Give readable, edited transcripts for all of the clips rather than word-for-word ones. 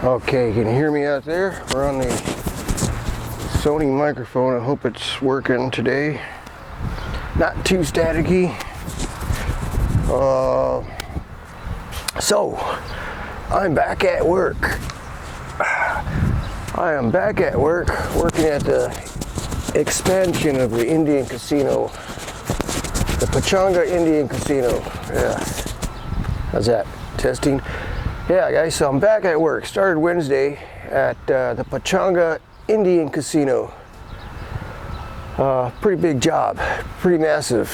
Okay, can you hear me out there? We're on the Sony microphone. I hope it's working today. Not too staticky. So, I'm back at work. I am back at work, working at the expansion of the Indian Casino. The Pachanga Indian Casino. Yeah. How's that? Testing? Yeah, guys, so I'm back at work. Started Wednesday at the Pachanga Indian Casino. Pretty big job, pretty massive.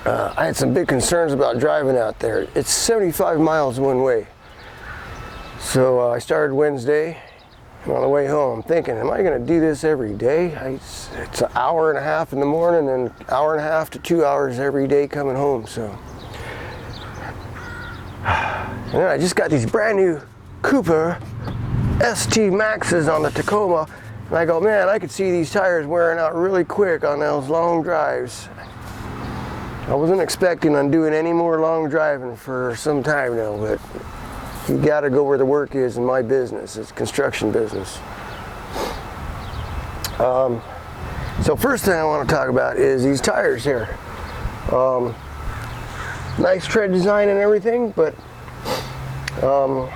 I had some big concerns about driving out there. It's 75 miles one way. So I started Wednesday, and on the way home, I'm thinking, am I going to do this every day? It's an hour and a half in the morning, and an hour and a half to 2 hours every day coming home. So. And then I just got these brand new Cooper ST Maxes on the Tacoma, and I go, man, I could see these tires wearing out really quick on those long drives. I wasn't expecting on doing any more long driving for some time now, but you gotta go where the work is in my business. It's construction business. So first thing I want to talk about is these tires here. Nice tread design and everything, but on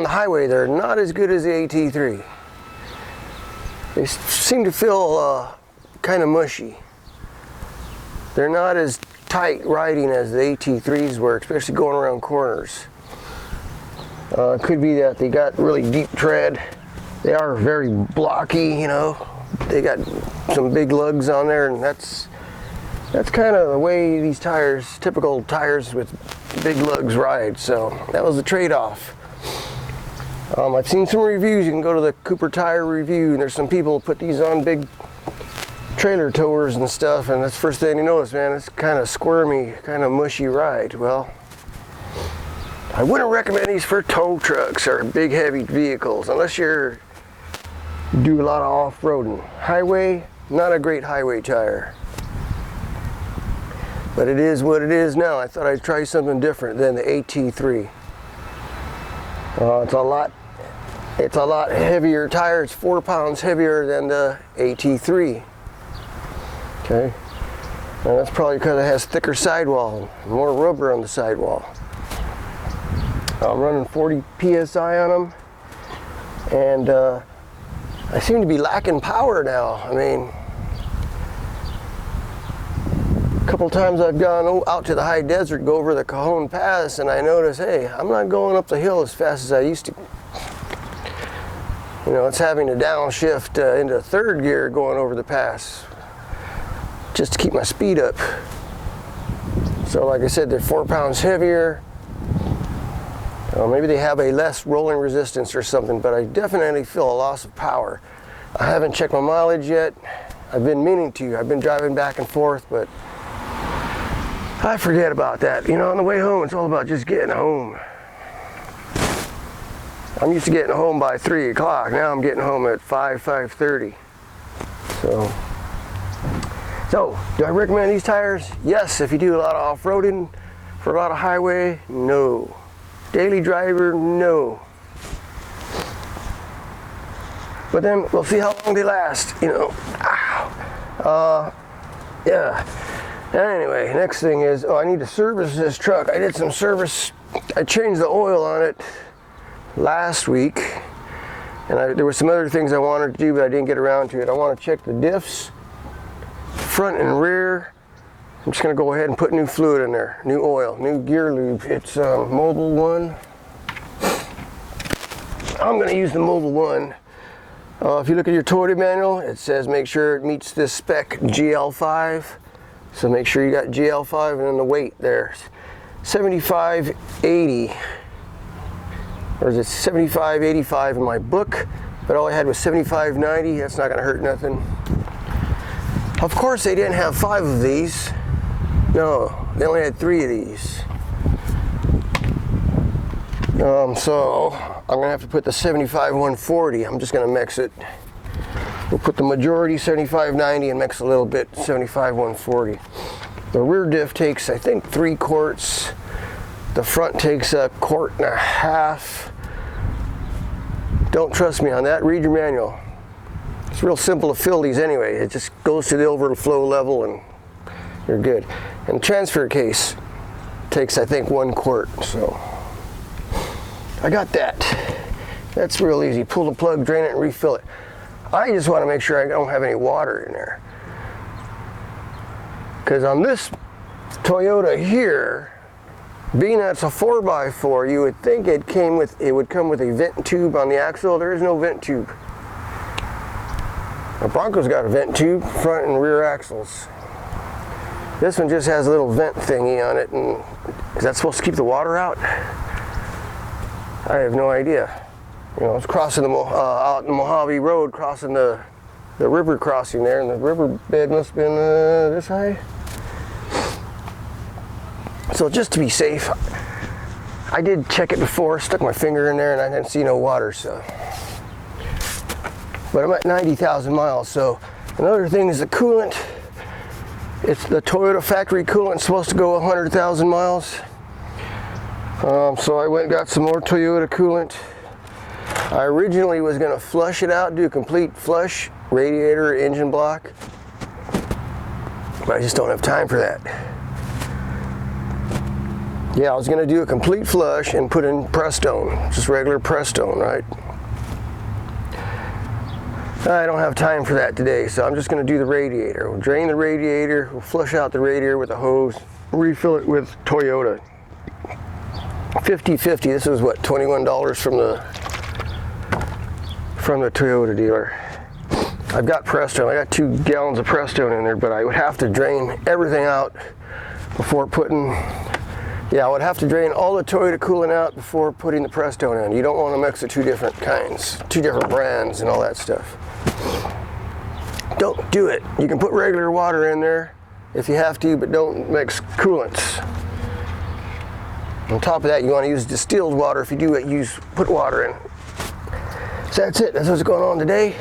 the highway they're not as good as the AT3. They seem to feel kind of mushy. They're not as tight riding as the AT3s were, especially going around corners. It could be that they got really deep tread. They are very blocky, you know. They got some big lugs on there, and that's kind of the way these tires, typical tires with big lugs, ride. So that was the trade-off. I've seen some reviews. You can go to the Cooper Tire Review, and there's some people who put these on big trailer towers and stuff, and that's the first thing you notice, man. It's kind of squirmy, kind of mushy ride. Well, I wouldn't recommend these for tow trucks or big heavy vehicles unless you do a lot of off-roading. Highway, not a great highway tire. But it is what it is now. I thought I'd try something different than the AT3. It's a lot heavier tire. It's 4 pounds heavier than the AT3. Okay, and that's probably because it has thicker sidewall, more rubber on the sidewall. I'm running 40 PSI on them, and I seem to be lacking power now. I mean, a couple times I've gone out to the high desert, go over the Cajon Pass, and I notice, hey, I'm not going up the hill as fast as I used to. You know, it's having to downshift into third gear going over the pass just to keep my speed up. So like I said, they're 4 pounds heavier. Maybe they have a less rolling resistance or something, but I definitely feel a loss of power. I haven't checked my mileage yet. I've been meaning to. I've been driving back and forth, but I forget about that. You know, on the way home, it's all about just getting home. I'm used to getting home by 3 o'clock. Now I'm getting home at 5:30. So, do I recommend these tires? Yes, if you do a lot of off-roading, for a lot of highway, no. Daily driver, no. But then we'll see how long they last, you know. Yeah. Anyway, next thing is, I need to service this truck. I did some service. I changed the oil on it last week, and there were some other things I wanted to do, but I didn't get around to it. I want to check the diffs, front and rear. I'm just going to go ahead and put new fluid in there, new oil, new gear lube. It's Mobile One. I'm going to use the Mobile One. If you look at your Toyota manual, it says make sure it meets this spec GL5. So make sure you got GL5, and then the weight there, 7580. Or is it 7585 in my book? But all I had was 7590. That's not going to hurt nothing. Of course, they didn't have 5 of these. No, they only had 3 of these. So I'm gonna have to put the 75 140. I'm just gonna mix it. We'll put the majority 75/90 and mix a little bit 75/140. The rear diff takes, I think, 3 quarts. The front takes 1.5 quarts. Don't trust me on that. Read your manual. It's real simple to fill these anyway. It just goes to the overflow level and you're good. And the transfer case takes, I think, 1 quart. So I got that. That's real easy. Pull the plug, drain it, and refill it. I just want to make sure I don't have any water in there. Because on this Toyota here, being that it's a 4x4, you would think it would come with a vent tube on the axle. There is no vent tube. The Bronco's got a vent tube, front and rear axles. This one just has a little vent thingy on it, and is that supposed to keep the water out? I have no idea. You know, it's crossing out in the Mojave Road, crossing the river crossing there, and the river bed must have been this high. So just to be safe, I did check it before, stuck my finger in there, and I didn't see no water. So, but I'm at 90,000 miles. So another thing is the coolant. It's the Toyota factory coolant, supposed to go 100,000 miles. So I went and got some more Toyota coolant. I originally was going to flush it out, do a complete flush, radiator, engine block, but I just don't have time for that. Yeah, I was going to do a complete flush and put in Prestone, just regular Prestone, right? I don't have time for that today, so I'm just going to do the radiator. We'll drain the radiator, we'll flush out the radiator with a hose, refill it with Toyota. 50/50, this is what, $21 from the Toyota dealer. I've got Prestone, I got 2 gallons of Prestone in there, but I would have to drain everything out before putting, I would have to drain all the Toyota coolant out before putting the Prestone in. You don't want to mix the 2 different kinds, 2 different brands and all that stuff. Don't do it. You can put regular water in there if you have to, but don't mix coolants. On top of that, you want to use distilled water. If you do put water in. So that's it. That's what's going on today.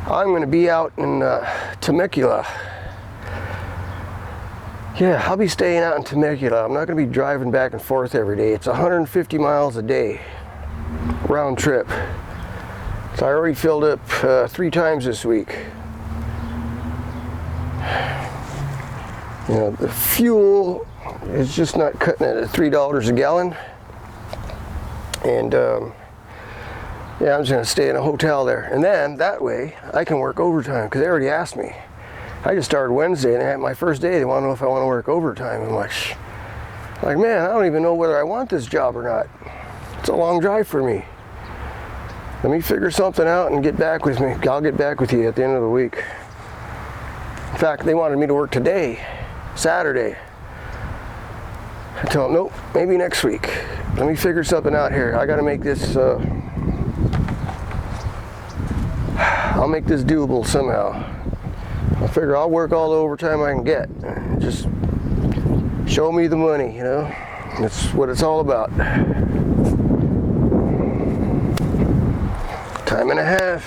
I'm going to be out in Temecula. Yeah, I'll be staying out in Temecula. I'm not going to be driving back and forth every day. It's 150 miles a day, round trip. So I already filled up 3 times this week. You know, the fuel is just not cutting it at $3 a gallon. And yeah, I'm just going to stay in a hotel there. And then that way I can work overtime because they already asked me. I just started Wednesday, and at my first day, they want to know if I want to work overtime. I'm like, man, I don't even know whether I want this job or not. It's a long drive for me. Let me figure something out and get back with me. I'll get back with you at the end of the week. In fact, they wanted me to work today, Saturday. I tell them, nope, maybe next week. Let me figure something out here. I got to make this, I'll make this doable somehow. I figure I'll work all the overtime I can get. Just show me the money, you know. That's what it's all about. Time and a half.